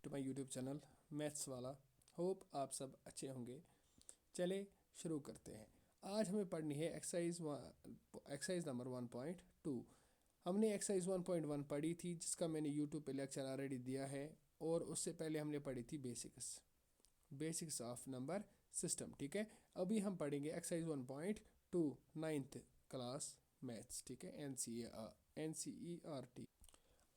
To my YouTube channel maths वाला। Hope आप सब अच्छे होंगे। चले शुरू करते हैं। आज हमें पढ़नी है एक्सरसाइज नंबर 1.2। हमने एक्सरसाइज 1.1 पढ़ी थी, जिसका मैंने यूट्यूब पे लेक्चर ऑलरेडी दिया है, और उससे पहले हमने पढ़ी थी बेसिक्स ऑफ नंबर सिस्टम। ठीक है, अभी हम पढ़ेंगे एक्सरसाइज 1.2 नाइन्थ क्लास मैथ्स। ठीक है, NCERT।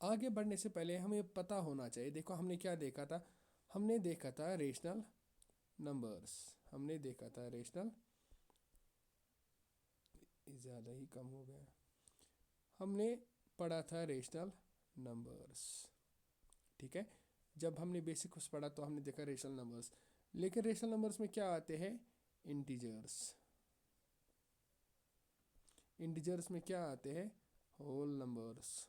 आगे बढ़ने से पहले हमें पता होना चाहिए। देखो, हमने क्या देखा था? हमने देखा था रेशनल नंबर्स। ज़्यादा ही कम हो गया। हमने पढ़ा था रेशनल नंबर्स। ठीक है, जब हमने बेसिक्स पढ़ा तो हमने देखा रेशनल नंबर्स। लेकिन रेशनल नंबर्स में क्या आते हैं? इंटीजर्स में क्या आते हैं? Whole numbers.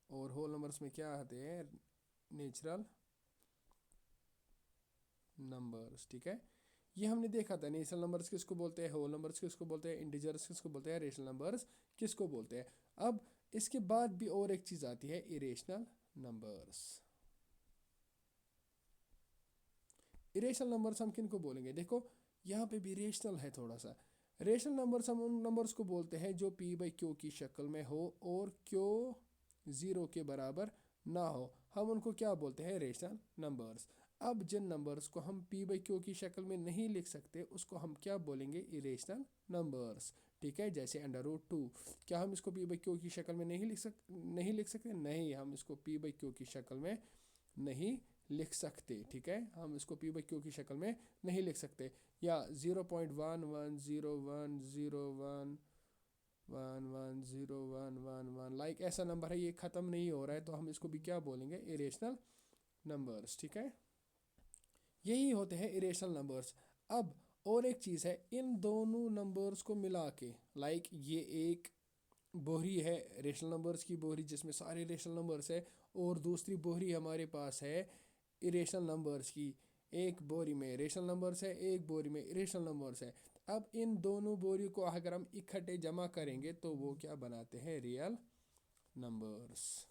और होल नंबर्स में क्या आते हैं? Natural numbers. ठीक है, ये हमने देखा था। नेचुरल नंबर्स किसको बोलते हैं, होल नंबर्स किसको बोलते हैं, इंटीजर्स किसको बोलते हैं, रेशनल नंबर्स किसको बोलते हैं। अब इसके बाद भी और एक चीज़ आती है, इरेशनल नंबर्स। इरेशनल नंबर्स हम किनको बोलेंगे? देखो, यहाँ पे भी रेशनल है थोड़ा सा। रेशनल नंबर्स हम उन नंबर्स को बोलते हैं जो P/Q की शक्ल में हो और Q 0 के बराबर ना हो। हम उनको क्या बोलते हैं? Rational numbers. अब जिन नंबर्स को हम P/Q की शक्ल में नहीं लिख सकते, उसको हम क्या बोलेंगे? Irrational numbers. ठीक है, जैसे √2। क्या हम इसको P/Q की शक्ल में नहीं लिख सकते? नहीं, हम इसको P/Q की शक्ल में नहीं लिख सकते। ठीक है, हम इसको P/Q की शक्ल में नहीं लिख सकते। या 0.1101011011 लाइक ऐसा नंबर है, ये ख़त्म नहीं हो रहा है, तो हम इसको भी क्या बोलेंगे? Irrational numbers. ठीक है, यही होते हैं इरेशनल नंबर्स। अब और एक चीज़ है, इन दोनों नंबर्स को मिला के, लाइक ये एक बोहरी है रेशनल नंबर्स की बोहरी, जिसमें सारे रेशनल नंबर्स है, और दूसरी बोहरी हमारे पास है इरेशनल नंबर्स की। एक बोरी में रेशनल नंबर्स है, एक बोरी में इरेशनल नंबर्स है। अब इन दोनों बोरी को अगर हम इकट्ठे जमा करेंगे तो वो क्या बनाते हैं? Real numbers.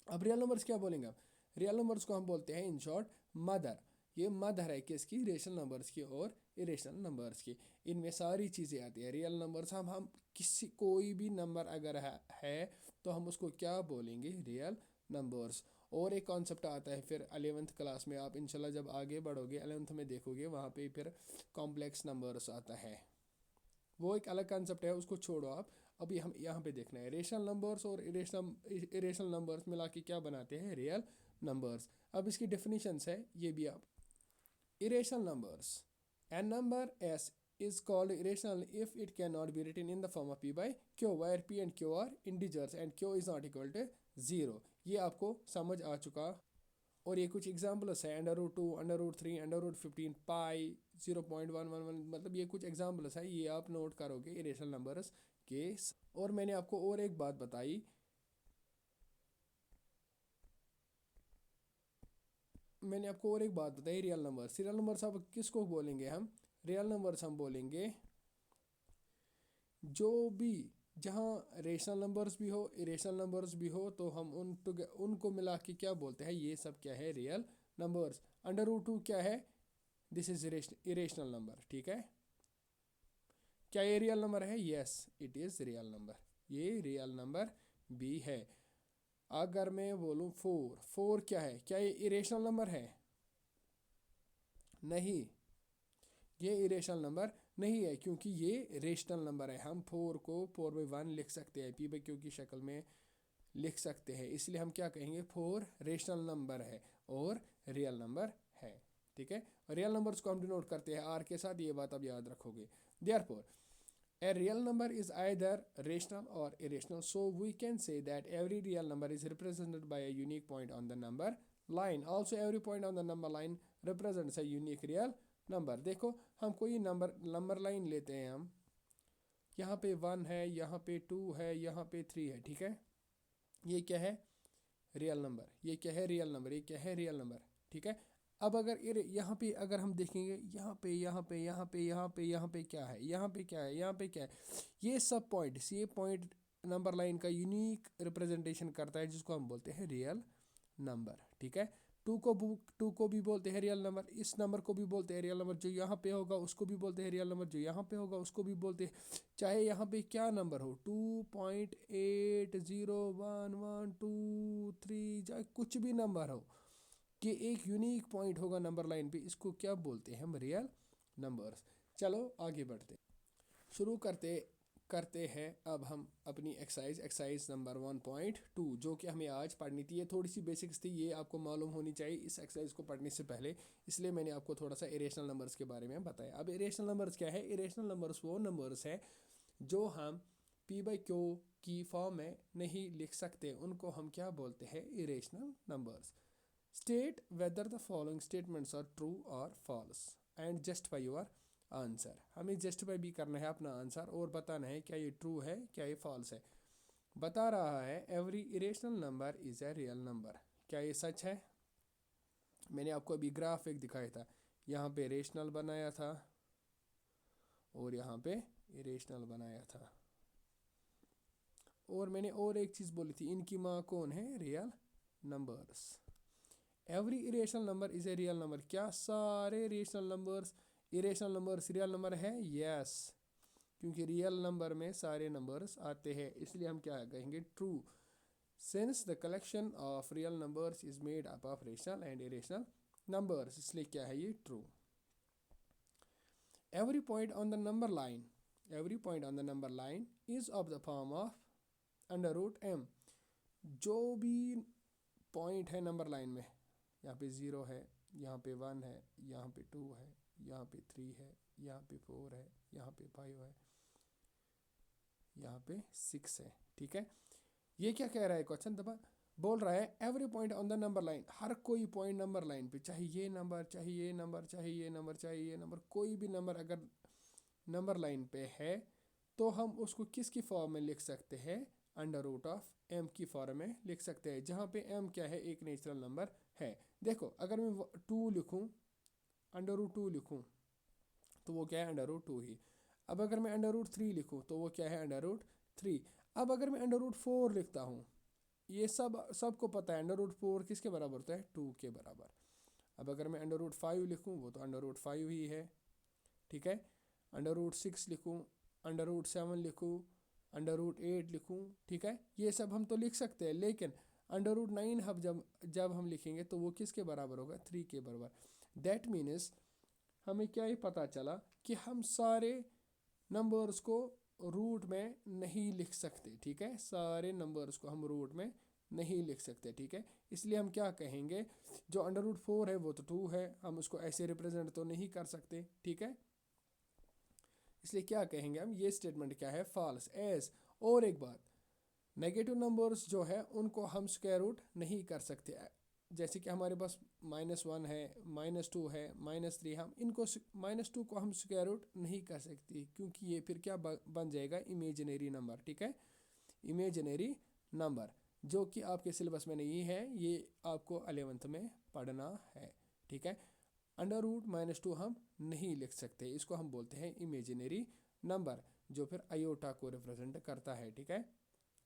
अब रियल नंबर्स क्या बोलेंगे? अब रियल नंबर्स को हम बोलते हैं इन शॉर्ट मदर। ये मदर है किसकी? रेशनल नंबर्स की और इरेशनल नंबर्स की। इनमें सारी चीज़ें आती है। रियल नंबर्स हम कोई भी नंबर अगर है तो हम उसको क्या बोलेंगे? Real numbers. और एक कॉन्सेप्ट आता है फिर 11th क्लास में, आप इंशाल्लाह जब आगे बढ़ोगे 11th में देखोगे, वहाँ पे फिर कॉम्प्लेक्स नंबर्स आता है। वो एक अलग कंसेप्ट है, उसको छोड़ो आप। अभी हम यहाँ पे देखना है रेशनल नंबर्स और इरेशनल नंबर्स मिला के क्या बनाते हैं? Real numbers. अब इसकी डेफिनेशंस है, ये भी आप। Irrational numbers, an number s is called irrational if it cannot be written in the form of P/Q, where P and Q are integers and Q is not equal to 0। ये आपको समझ आ चुका। और ये कुछ एग्जाम्पल्स है, √2, √3, √15, पाई, 0.111, मतलब ये कुछ एग्जाम्पल्स है, ये आप नोट करोगे इरेशनल नंबर्स के। और मैंने आपको और एक बात बताई, रियल नंबर्स अब किसको बोलेंगे हम? रियल नंबर्स हम बोलेंगे जो भी, जहाँ रेशनल नंबर्स भी हो, इरेशनल नंबर्स भी हो, तो हम उनको मिला के क्या बोलते हैं? ये सब क्या है? Real numbers. √2 क्या है? This is irrational number. ठीक है, क्या ये रियल नंबर है? Yes, it is real number. ये रियल नंबर भी है। अगर मैं बोलूँ 4 क्या है? क्या ये इरेशनल नंबर है? नहीं, ये इरेशनल नंबर नहीं है, क्योंकि ये रेशनल नंबर है। हम 4 को 4/1 लिख सकते हैं, P/Q की शक्ल में लिख सकते हैं, इसलिए हम क्या कहेंगे? 4 रेशनल नंबर है और रियल नंबर है। ठीक है, रियल नंबर्स को हम डिनोट करते हैं आर के साथ, ये बात आप याद रखोगे। Therefore a real number is either rational or irrational, so we can say that every real number is represented by a unique point on the number line. Also, every point on the number line represents a unique real number। देखो, हम कोई number line लेते हैं, हम यहाँ पे 1 है, यहाँ पे 2 है, यहाँ पे 3 है। ठीक है, ये क्या है? Real number. ये क्या है? Real number. ये क्या है? Real number. ठीक है, अब अगर यहाँ पे अगर हम देखेंगे, यहाँ पे यहाँ पे क्या है? यहाँ पे क्या है? ये सब पॉइंट्स, ये पॉइंट नंबर लाइन का यूनिक रिप्रेजेंटेशन करता है जिसको हम बोलते हैं रियल नंबर, ठीक है। टू को भी बोलते हैं रियल नंबर, इस नंबर को भी बोलते हैं रियल नंबर, जो यहाँ पे होगा उसको भी बोलते हैं रियल नंबर, जो यहाँ पे होगा उसको भी बोलते हैं, चाहे यहाँ पे क्या नंबर हो, 2.801123, चाहे कुछ भी नंबर हो, कि एक यूनिक पॉइंट होगा नंबर लाइन पे, इसको क्या बोलते हैं हम, रियल नंबर्स। चलो आगे बढ़ते शुरू करते हैं अब हम अपनी एक्सरसाइज नंबर 1.2, जो कि हमें आज पढ़नी थी। ये थोड़ी सी बेसिक्स थी, ये आपको मालूम होनी चाहिए इस एक्सरसाइज को पढ़ने से पहले, इसलिए मैंने आपको थोड़ा सा इरेशनल नंबर्स के बारे में बताया। अब इरेशनल नंबर्स क्या है? इरेशनल नंबर्स वो नंबर्स है जो हम p/q की फॉर्म में नहीं लिख सकते, उनको हम क्या बोलते हैं, irrational numbers. State whether the following statements are true और false and justify your answer. हमें जस्टिफाई भी करना है अपना आंसर और बताना है क्या ये ट्रू है क्या ये फॉल्स है। बता रहा है every irrational number is a real number. क्या ये सच है? मैंने आपको अभी ग्राफ एक दिखाया था, यहाँ पे रेशनल बनाया था और यहाँ पे इरेशनल बनाया था, और मैंने और एक चीज़ बोली थी, इनकी माँ कौन है, real numbers. Every irrational number is a real number. क्या सारे rational numbers irrational numbers real number है? यस, क्योंकि रियल नंबर में सारे नंबर्स आते हैं, इसलिए हम क्या कहेंगे, true. Since the collection of real numbers is made up of rational and irrational numbers, इसलिए क्या है ये, true. Every point on the number line, every point on the number line is of the form of √m। जो भी point है number line में, यहाँ पे 0 है, यहाँ पे 1 है, यहाँ पे 2 है, यहाँ पे 3 है, यहाँ पे 4 है, यहाँ पे 5 है, यहाँ पे 6 है, ठीक है। ये क्या कह रहा है क्वेश्चन, दबा बोल रहा है every point on the number line, हर कोई पॉइंट नंबर लाइन पे, चाहे ये नंबर, चाहे ये नंबर, चाहे ये नंबर, चाहे ये नंबर, कोई भी नंबर अगर नंबर लाइन पे है तो हम उसको किसकी फॉर्म में लिख सकते हैं, √m की फॉर्म में लिख सकते हैं, जहाँ पे m क्या है, एक नेचुरल नंबर है। देखो अगर मैं 2 लिखूँ, √2 लिखूँ तो वो क्या है, √2 ही। अब अगर मैं √3 लिखूँ तो वो क्या है, √3। अब अगर मैं √4 लिखता हूँ, ये सबको पता है √4 किसके बराबर होता है, 2 के बराबर। अब अगर मैं √5 लिखूँ वो तो √5 ही है, ठीक है। √6 लिखूँ, √7 लिखूँ, √8 लिखूँ, ठीक है, ये सब हम तो लिख सकते हैं, लेकिन √9 हम जब हम लिखेंगे तो वो किसके बराबर होगा, 3 के बराबर। दैट मीन्स हमें क्या ही पता चला कि हम सारे नंबर्स को रूट में नहीं लिख सकते, ठीक है, सारे नंबर्स को हम रूट में नहीं लिख सकते, ठीक है। इसलिए हम क्या कहेंगे, जो √4 है वो तो 2 है, हम उसको ऐसे रिप्रेजेंट तो नहीं कर सकते, ठीक है। इसलिए क्या कहेंगे हम, ये स्टेटमेंट क्या है, फॉल्स। एज, और एक बात, नेगेटिव नंबर्स जो है उनको हम स्क्वायर रूट नहीं कर सकते, जैसे कि हमारे पास -1 है, -2 है, -3, हम इनको -2 को हम स्क्वायर रूट नहीं कर सकते, क्योंकि ये फिर क्या बन जाएगा, इमेजिनरी नंबर, ठीक है, इमेजिनरी नंबर, जो कि आपके सिलेबस में नहीं है, ये आपको 11th में पढ़ना है, ठीक है। √-2 हम नहीं लिख सकते, इसको हम बोलते हैं इमेजिनरी नंबर, जो फिर आयोटा को रिप्रेजेंट करता है, ठीक है।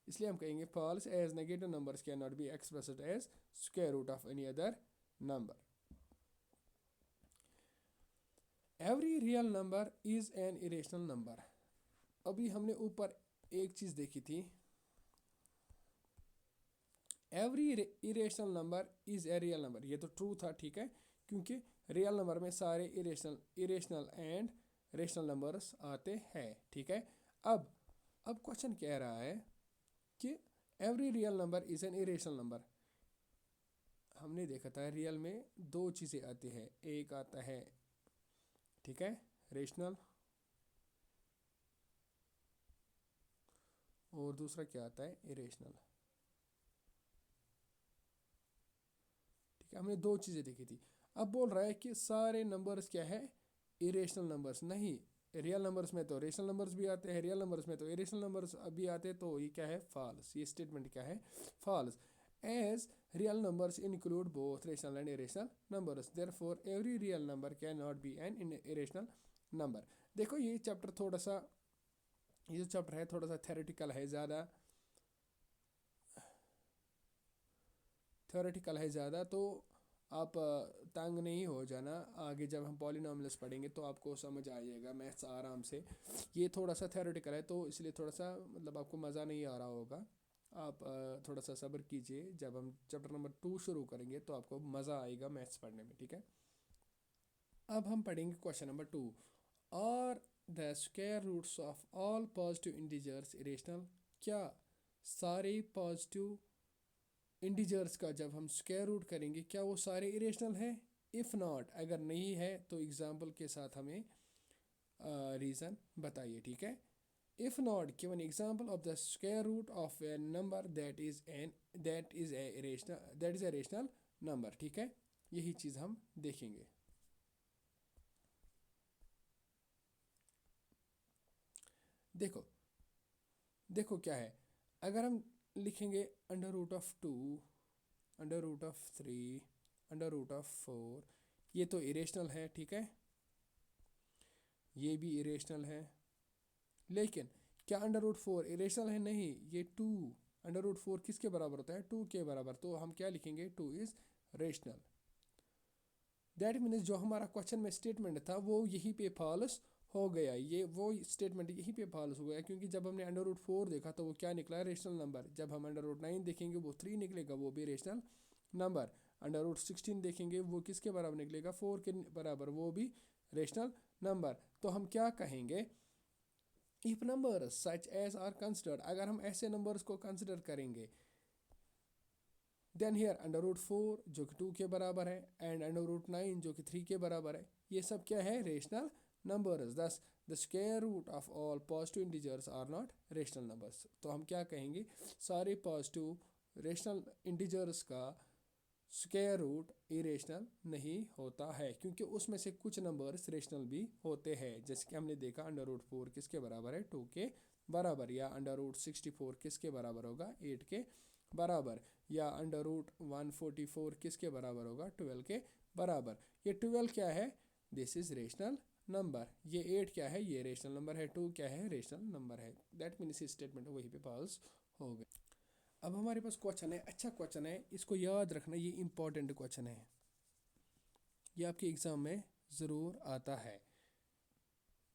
इसलिए हम कहेंगे false, as negative numbers can not be expressed as square root of any other number. Every real number is an irrational number. अभी हमने ऊपर एक चीज देखी थी, every irrational number is a real number, ये तो ट्रू था, ठीक है, क्योंकि रियल नंबर में सारे इरेशनल एंड रेशनल नंबर्स आते हैं, ठीक है। अब क्वेश्चन कह रहा है कि every real number is an irrational number. हमने देखा था रियल में दो चीज़ें आती है, एक आता है, ठीक है, रेशनल, और दूसरा क्या आता है, इरेशनल, ठीक है। हमने दो चीज़ें देखी थी। अब बोल रहा है कि सारे नंबर्स क्या है, इरेशनल नंबर्स नहीं, रियल नंबर्स में तो रेशनल नंबर्स भी आते हैं, रियल नंबर्स में तो इरेशनल नंबर्स भी आते हैं, तो ये क्या है, फॉल्स। ये स्टेटमेंट क्या है, false. As real numbers include both rational and irrational numbers, therefore every real number can not be an irrational number. देखो ये जो चैप्टर है थोड़ा सा थेरेटिकल है, ज़्यादा थ्योरेटिकल है ज़्यादा, तो आप तंग नहीं हो जाना। आगे जब हम पॉलिनॉमियल्स पढ़ेंगे तो आपको समझ आ जाएगा मैथ्स आराम से। ये थोड़ा सा थ्योरेटिकल है तो इसलिए थोड़ा सा मतलब आपको मज़ा नहीं आ रहा होगा। आप थोड़ा सा सब्र कीजिए, जब हम चैप्टर नंबर 2 शुरू करेंगे तो आपको मज़ा आएगा मैथ्स पढ़ने में, ठीक है। अब हम पढ़ेंगे क्वेश्चन नंबर 2। और the square roots of all positive integers irrational? क्या सारे पॉजिटिव इंटीजर्स का जब हम स्क्वायर रूट करेंगे क्या वो सारे इरेशनल है? इफ़ नॉट, अगर नहीं है तो एग्जाम्पल के साथ हमें रीज़न बताइए, ठीक है। If not given example of the square root of a number that is a rational number, ठीक है। यही चीज़ हम देखेंगे। देखो देखो क्या है, अगर हम लिखेंगे under root of 2, under root of 3, under root of 4, ये तो इरेशनल है, ठीक है। ये भी इरेशनल है। लेकिन क्या अंडर रूट 4 इरेशनल है? नहीं, ये 2 अंडर रूट 4 किसके बराबर होता है? 2 के बराबर। तो हम क्या लिखेंगे? 2 इज रेशनल। दैट मीन्स जो हमारा क्वेश्चन में स्टेटमेंट था वो यहीं पे फॉल्स हो गया। ये वो स्टेटमेंट यहीं पे फॉल्स हो गया, क्योंकि जब हमने अंडर रूट 4 देखा तो वो क्या निकला? Rational number. जब हम अंडर रूट 9 देखेंगे वो 3 निकलेगा, वो भी रेशनल नंबर। अंडर रूट 16 देखेंगे वो किसके बराबर निकलेगा? 4 के बराबर, वो भी रेशनल नंबर। तो हम क्या कहेंगे? If number such as are considered, अगर हम ऐसे नंबर्स को कंसिडर करेंगे, देन हियर अंडर रूट 4 जो कि 2 के बराबर है एंड अंडर रूट 9 जो कि 3 के बराबर है, ये सब क्या है? Rational numbers. Thus the square root of all positive integers are not rational numbers. तो हम क्या कहेंगे? सारे पॉजिटिव रेशनल इंटीजर्स का स्क्वायर रूट इरेशनल नहीं होता है, क्योंकि उसमें से कुछ नंबर्स रेशनल भी होते हैं। जैसे कि हमने देखा अंडर रूट 4 किसके बराबर है? 2 के बराबर। या अंडर रूट 64 किसके बराबर होगा? 8 के बराबर। या अंडर रूट 144 किसके बराबर होगा? 12 के बराबर। ये 12 क्या है? This is rational number. ये 8 क्या है? ये रेशनल नंबर है। 2 क्या है? रेशनल नंबर है। दैट मीन्स स्टेटमेंट वहीं पे फॉल्स हो गए। अब हमारे पास क्वेश्चन है, अच्छा क्वेश्चन है, इसको याद रखना, ये इंपॉर्टेंट क्वेश्चन है, ये आपके एग्ज़ाम में ज़रूर आता है।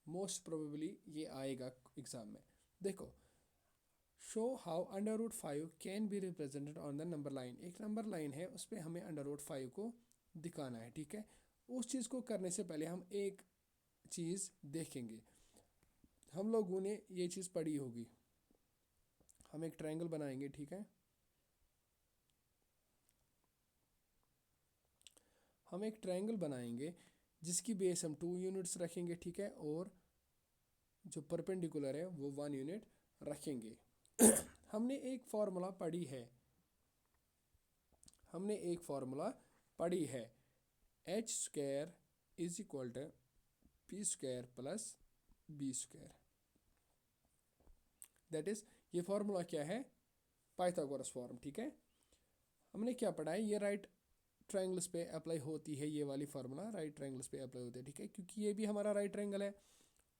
मोस्ट प्रोबेबली ये आएगा एग्ज़ाम में। देखो, show how under root 5 can be represented on the number line. एक नंबर लाइन है, उस पर हमें अंडर रूट 5 को दिखाना है, ठीक है। उस चीज़ को करने से पहले हम एक चीज़ देखेंगे। हम लोगों ने ये चीज़ पढ़ी होगी। हम एक ट्रायंगल बनाएंगे, ठीक है। हम एक ट्रायंगल बनाएंगे जिसकी बेस हम 2 यूनिट्स रखेंगे, ठीक है। और जो परपेंडिकुलर है वो 1 यूनिट रखेंगे। हमने एक फार्मूला पढ़ी है, H square is equal to P square plus B square. That is, ये फार्मूला क्या है? पाइथागोरस फॉर्म, ठीक है। हमने क्या पढ़ा है? ये राइट ट्रायंगल्स पे अप्लाई होती है, ये वाली फार्मूला राइट ट्रायंगल्स पे अप्लाई होती है, ठीक है, क्योंकि ये भी हमारा राइट ट्रायंगल है।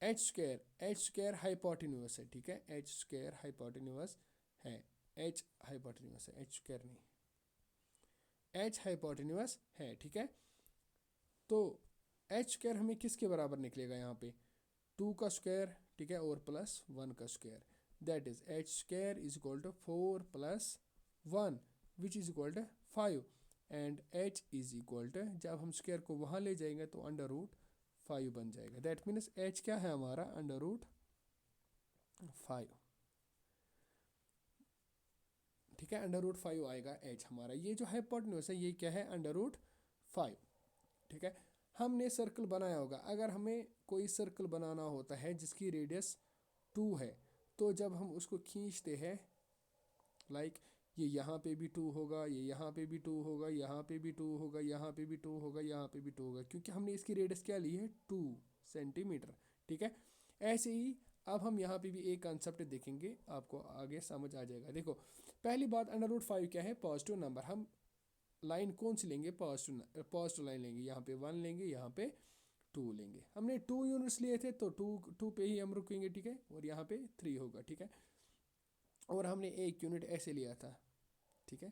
एच स्क्वायर हाइपोटेन्यूस है, ठीक है। एच स्क्वायर हाइपोटेन्यूस है, एच हाइपोटेन्यूस है, एच स्क्वायर नहीं, एच हाइपोटेन्यूस है, ठीक है। तो एच स्क्वायर हमें किसके बराबर निकलेगा? यहाँ पे 2 का स्क्वायर, ठीक है, और प्लस 1 का square. That is H square is equal to 4 plus 1 which is equal to 5 and H is equal to, जब हम स्क्वायर को वहाँ ले जाएंगे तो अंडर रूट 5 बन जाएगा। दैट मीन्स एच क्या है हमारा? अंडर रूट 5, ठीक है। अंडर रूट 5 आएगा एच हमारा। ये जो हाइपोटेन्यूस है ये क्या है? अंडर रूट 5, ठीक है। हमने सर्कल बनाया होगा, अगर हमें कोई सर्कल बनाना होता है जिसकी रेडियस 2 है, तो जब हम उसको खींचते हैं, लाइक ये यहाँ पे भी 2 होगा, ये यहाँ पे भी 2 होगा, यहाँ पे भी 2 होगा, यहाँ पे भी 2 होगा, यहाँ पे भी 2 होगा, क्योंकि हमने इसकी रेडियस क्या ली है? 2 सेंटीमीटर, ठीक है। ऐसे ही अब हम यहाँ पे भी एक कंसेप्ट देखेंगे, आपको आगे समझ आ जाएगा। देखो, पहली बात, अंडर रूट 5 क्या है? Positive number. हम लाइन कौन सी लेंगे? पॉजिटिव लाइन लेंगे। यहाँ पे 1 लेंगे, यहाँ पे 2 लेंगे। हमने 2 यूनिट्स लिए थे तो 2 पे ही हम रुकेंगे, ठीक है। और यहाँ पे 3 होगा, ठीक है। और हमने 1 यूनिट ऐसे लिया था, ठीक है।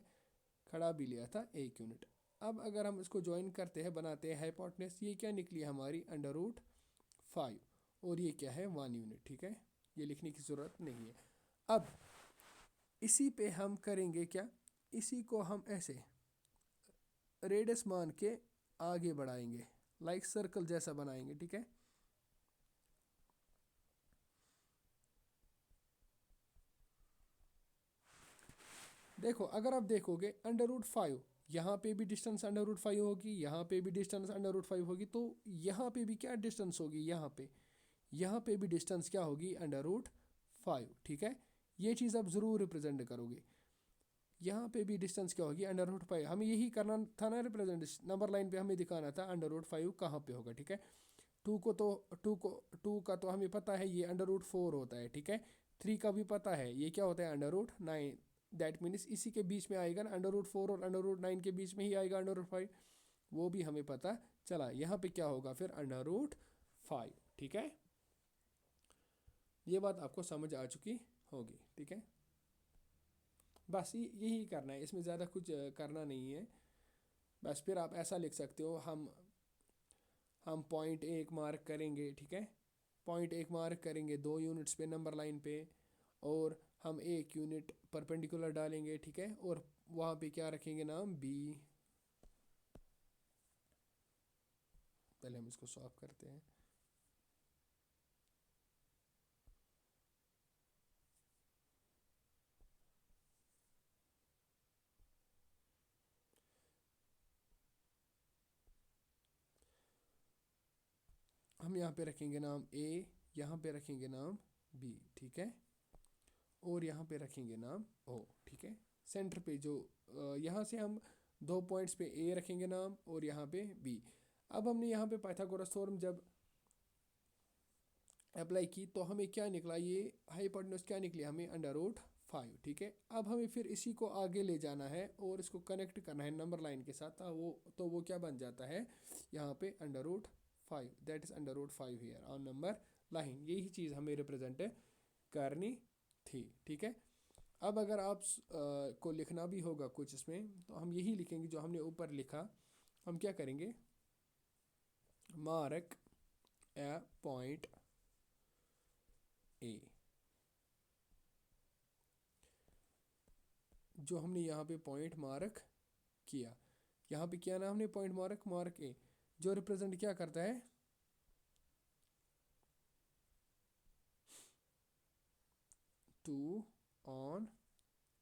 खड़ा भी लिया था 1 यूनिट। अब अगर हम इसको ज्वाइन करते हैं, बनाते हैं हाइपोटेन्यूज, ये क्या निकली हमारी √5 और ये क्या है 1 यूनिट। ठीक है, ये लिखने की ज़रूरत नहीं है। अब इसी पे हम करेंगे क्या, इसी को हम ऐसे रेडियस मान के आगे बढ़ाएंगे, लाइक सर्कल जैसा बनाएंगे। ठीक है, देखो अगर आप देखोगे √5, यहाँ पे भी डिस्टेंस √5 होगी, यहाँ पे भी डिस्टेंस √5 होगी, तो यहाँ पे भी क्या डिस्टेंस होगी, यहाँ पे भी डिस्टेंस क्या होगी √5। ठीक है, ये चीज़ आप ज़रूर रिप्रेजेंट करोगे। यहाँ पे भी डिस्टेंस क्या होगी √5। हमें यही करना था ना रिप्रेजेंट, नंबर लाइन पे हमें दिखाना था √5 कहाँ पे होगा। ठीक है, टू का तो हमें पता है ये √4 होता है। ठीक है, 3 का भी पता है ये क्या होता है √9। दैट मीन्स इसी के बीच में आएगा ना, √4 और √9 के बीच में ही आएगा √5, वो भी हमें पता चला। यहाँ पे क्या होगा फिर √5। ठीक है, ये बात आपको समझ आ चुकी होगी। ठीक है, बस यही करना है, इसमें ज़्यादा कुछ करना नहीं है। बस फिर आप ऐसा लिख सकते हो, हम पॉइंट 1 मार्क करेंगे। ठीक है, पॉइंट 1 मार्क करेंगे 2 यूनिट्स पे नंबर लाइन पे, और हम 1 यूनिट परपेंडिकुलर डालेंगे। ठीक है, और वहाँ पे क्या रखेंगे नाम बी। पहले हम इसको सॉल्व करते हैं। हम यहाँ पे रखेंगे नाम ए, यहाँ पे रखेंगे नाम बी। ठीक है, और यहाँ पे रखेंगे नाम ओ। ठीक है, सेंटर पे जो यहाँ से हम 2 पॉइंट्स पे ए रखेंगे नाम, और यहाँ पे बी। अब हमने यहाँ पे पाइथागोरस थ्योरम जब अप्लाई की तो हमें क्या निकला, ये हाइपोटेन्यूज क्या निकली हमें √5। ठीक है, अब हमें फिर इसी को आगे ले जाना है और इसको कनेक्ट करना है नंबर लाइन के साथ। वो क्या बन जाता है यहाँ पे √5, that is √5 here on number line. यही चीज़ हमें रिप्रेजेंट करनी थी। ठीक है, अब अगर आप को लिखना भी होगा कुछ इसमें, तो हम यही लिखेंगे जो हमने ऊपर लिखा। हम क्या करेंगे, मार्क ए पॉइंट ए, जो हमने यहाँ पे पॉइंट मार्क किया, यहाँ पे किया ना हमने पॉइंट मार्क ए, जो रिप्रेजेंट क्या करता है 2 ऑन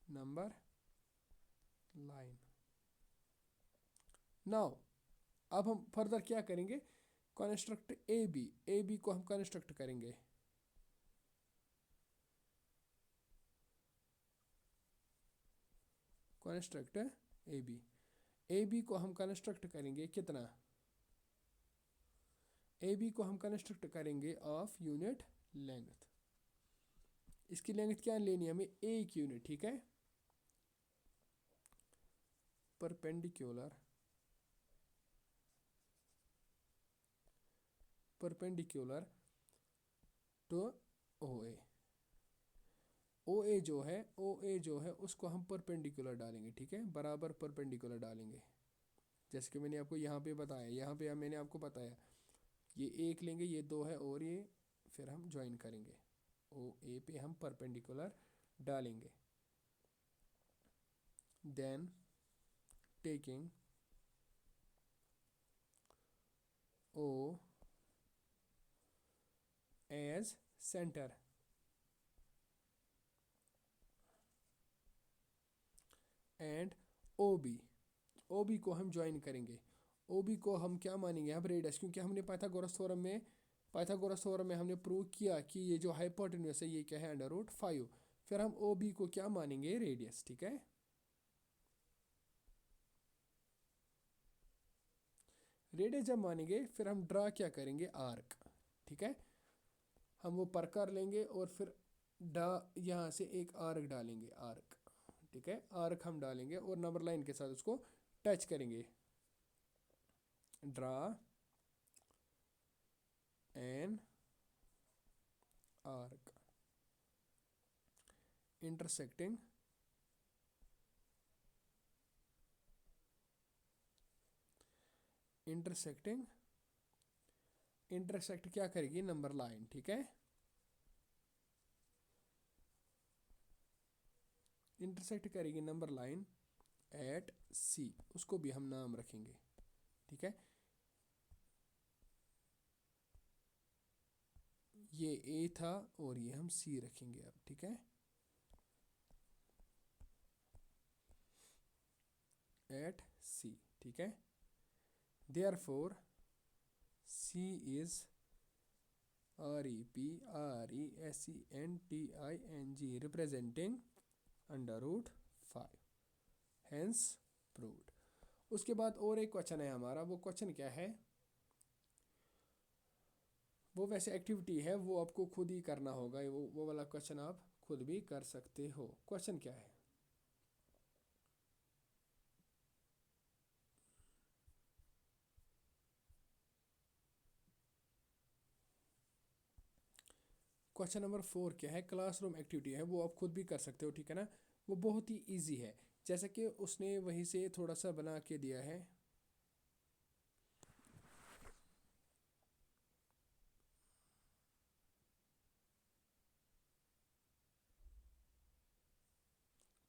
नंबर लाइन। नाउ अब हम फर्दर क्या करेंगे, कंस्ट्रक्ट ए बी को हम कंस्ट्रक्ट करेंगे। कंस्ट्रक्ट ए बी को हम कंस्ट्रक्ट करेंगे कितना, ए बी को हम कंस्ट्रक्ट करेंगे ऑफ यूनिट लेंथ। इसकी लेंथ क्या लेनी है हमें 1 यूनिट। ठीक है, परपेंडिकुलर टू ओ ए जो है उसको हम परपेंडिकुलर डालेंगे। ठीक है, बराबर परपेंडिकुलर डालेंगे, जैसे कि मैंने आपको यहाँ पे बताया। यहाँ पे मैंने आपको बताया ये 1 लेंगे, ये 2 है, और ये फिर हम ज्वाइन करेंगे। ओ ए पे हम परपेंडिकुलर डालेंगे, then taking O as centre and O B को हम ज्वाइन करेंगे। ओ बी को हम क्या मानेंगे अब रेडियस, क्योंकि हमने पाइथागोरस थ्योरम में हमने प्रूव किया कि ये जो हाइपोटेन्यूज है ये क्या है √5। फिर हम ओ बी को क्या मानेंगे रेडियस। ठीक है, रेडियस जब मानेंगे फिर हम ड्रा क्या करेंगे आर्क। ठीक है, हम वो प्रकार लेंगे और फिर यहाँ से एक आर्क डालेंगे, आर्क। ठीक है, आर्क हम डालेंगे और नंबर लाइन के साथ उसको टच करेंगे। Draw an arc intersecting intersecting, intersect क्या करेगी, नंबर लाइन, ठीक है। इंटरसेक्ट करेगी नंबर लाइन एट सी, उसको भी हम नाम रखेंगे, ठीक है। ये ए था और ये हम सी रखेंगे अब, ठीक है। एट सी, ठीक है। Therefore C is REPRESENTING representing under root 5, hence proved. उसके बाद और एक क्वेश्चन है हमारा, वो क्वेश्चन क्या है, वो वैसे एक्टिविटी है, वो आपको खुद ही करना होगा, वो वाला क्वेश्चन आप खुद भी कर सकते हो। क्वेश्चन क्या है, क्वेश्चन नंबर 4 क्या है, क्लासरूम एक्टिविटी है, वो आप खुद भी कर सकते हो, ठीक है ना। वो बहुत ही इजी है, जैसे कि उसने वहीं से थोड़ा सा बना के दिया है।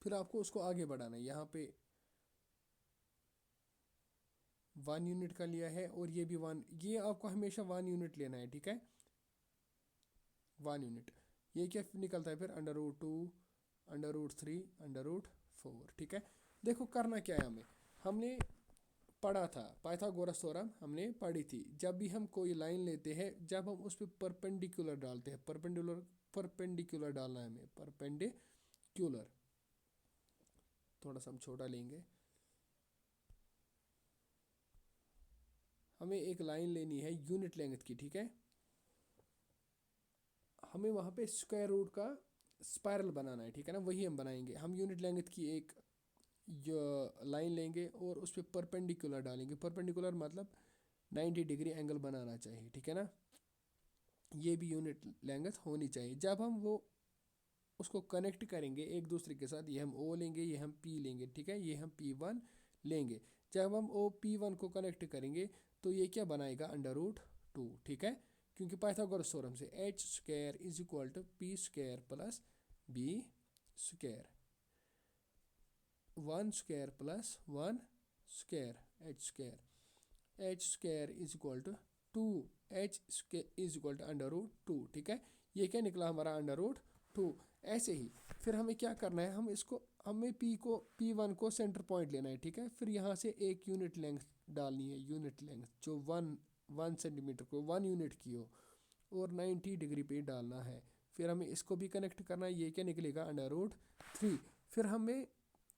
फिर आपको उसको आगे बढ़ाना है, यहाँ पे 1 यूनिट का लिया है और ये भी 1, ये आपको हमेशा 1 यूनिट लेना है, ठीक है। 1 यूनिट, ये क्या निकलता है फिर, √2, √3, √4, ठीक है। देखो करना क्या है, हमने पढ़ा था पाइथागोरस थ्योरम, हमने पढ़ी थी। जब भी हम कोई लाइन लेते हैं, जब हम उस पर परपेंडिकुलर डालते हैं, परपेंडिकुलर डालना है हमें, परपेंडिकुलर, थोड़ा सा हम छोटा लेंगे, हमें एक लाइन लेनी है यूनिट लेंथ की, ठीक है। हमें वहाँ पे स्क्वायर रूट का स्पायरल बनाना है, ठीक है ना, वही हम बनाएंगे। हम यूनिट लेंथ की एक लाइन लेंगे और उस पर परपेंडिकुलर डालेंगे, परपेंडिकुलर मतलब 90 डिग्री एंगल बनाना चाहिए, ठीक है ना। ये भी यूनिट लेंथ होनी चाहिए। जब हम वो उसको कनेक्ट करेंगे एक दूसरे के साथ, ये हम ओ लेंगे, ये हम पी लेंगे, ठीक है, ये हम P1 लेंगे। जब हम ओ P1 को कनेक्ट करेंगे तो ये क्या बनाएगा, √2, ठीक है। क्योंकि पाइथागोरस थ्योरम से h² = P² + B², 1² + 1² h² = 2h² √2, ठीक है। ये क्या निकला हमारा, √2। ऐसे ही फिर हमें क्या करना है, हमें P1 को सेंटर पॉइंट लेना है, ठीक है। फिर यहाँ से एक यूनिट लेंथ डालनी है, यूनिट लेंथ जो 1 सेंटीमीटर को 1 यूनिट की हो और 90 डिग्री पे डालना है। फिर हमें इसको भी कनेक्ट करना है, ये क्या निकलेगा, √3। फिर हमें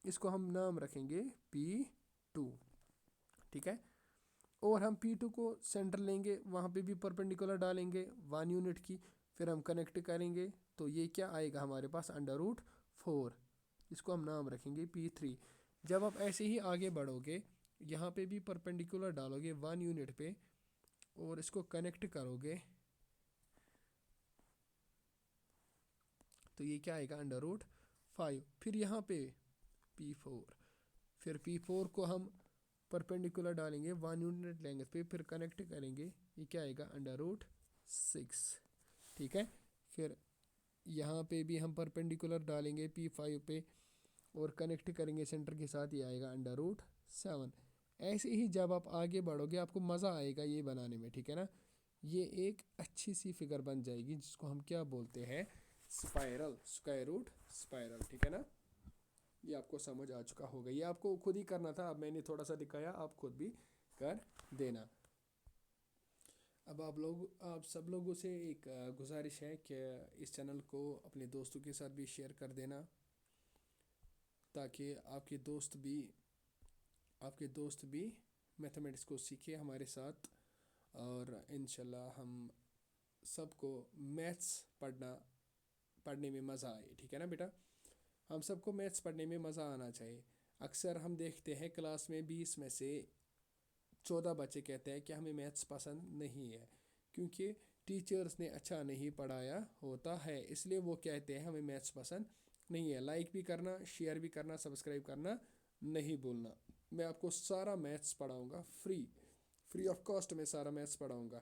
इसको हम नाम रखेंगे P2, ठीक है। और हम P2 को सेंटर लेंगे, वहाँ पे भी परपेंडिकुलर डालेंगे 1 यूनिट की, फिर हम कनेक्ट करेंगे तो ये क्या आएगा हमारे पास, √4। इसको हम नाम रखेंगे P3। जब आप ऐसे ही आगे बढ़ोगे, यहाँ पे भी परपेंडिकुलर डालोगे 1 यूनिट पे और इसको कनेक्ट करोगे तो ये क्या आएगा, √5। फिर यहाँ पे P4, फिर P4 को हम परपेंडिकुलर डालेंगे 1 यूनिट लेंगे पे, फिर कनेक्ट करेंगे, ये क्या आएगा, √6, ठीक है। फिर यहाँ पे भी हम परपेंडिकुलर डालेंगे P5 पे और कनेक्ट करेंगे सेंटर के साथ, ये आएगा √7। ऐसे ही जब आप आगे बढ़ोगे आपको मज़ा आएगा ये बनाने में, ठीक है ना। ये एक अच्छी सी फिगर बन जाएगी जिसको हम क्या बोलते हैं, स्पाइरल, स्क्वायर रूट स्पाइरल, ठीक है ना। ये आपको समझ आ चुका होगा, ये आपको खुद ही करना था, अब मैंने थोड़ा सा दिखाया, आप खुद भी कर देना। अब आप सब लोगों से एक गुजारिश है कि इस चैनल को अपने दोस्तों के साथ भी शेयर कर देना, ताकि आपके दोस्त भी मैथमेटिक्स को सीखे हमारे साथ, और इंशाल्लाह हम सबको मैथ्स पढ़ने में मज़ा आए, ठीक है ना बेटा। हम सबको मैथ्स पढ़ने में मज़ा आना चाहिए। अक्सर हम देखते हैं क्लास में 20 में से 14 बच्चे कहते हैं कि हमें मैथ्स पसंद नहीं है, क्योंकि टीचर्स ने अच्छा नहीं पढ़ाया होता है, इसलिए वो कहते हैं हमें मैथ्स पसंद नहीं है। लाइक भी करना, शेयर भी करना, सब्सक्राइब करना नहीं भूलना। मैं आपको सारा मैथ्स पढ़ाऊँगा फ्री फ्री ऑफ कॉस्ट में सारा मैथ्स पढ़ाऊँगा।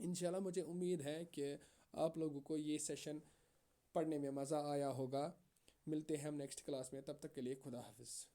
इंशाल्लाह मुझे उम्मीद है कि आप लोगों को ये सेशन पढ़ने में मज़ा आया होगा। मिलते हैं हम नेक्स्ट क्लास में, तब तक के लिए खुदा हाफिज़।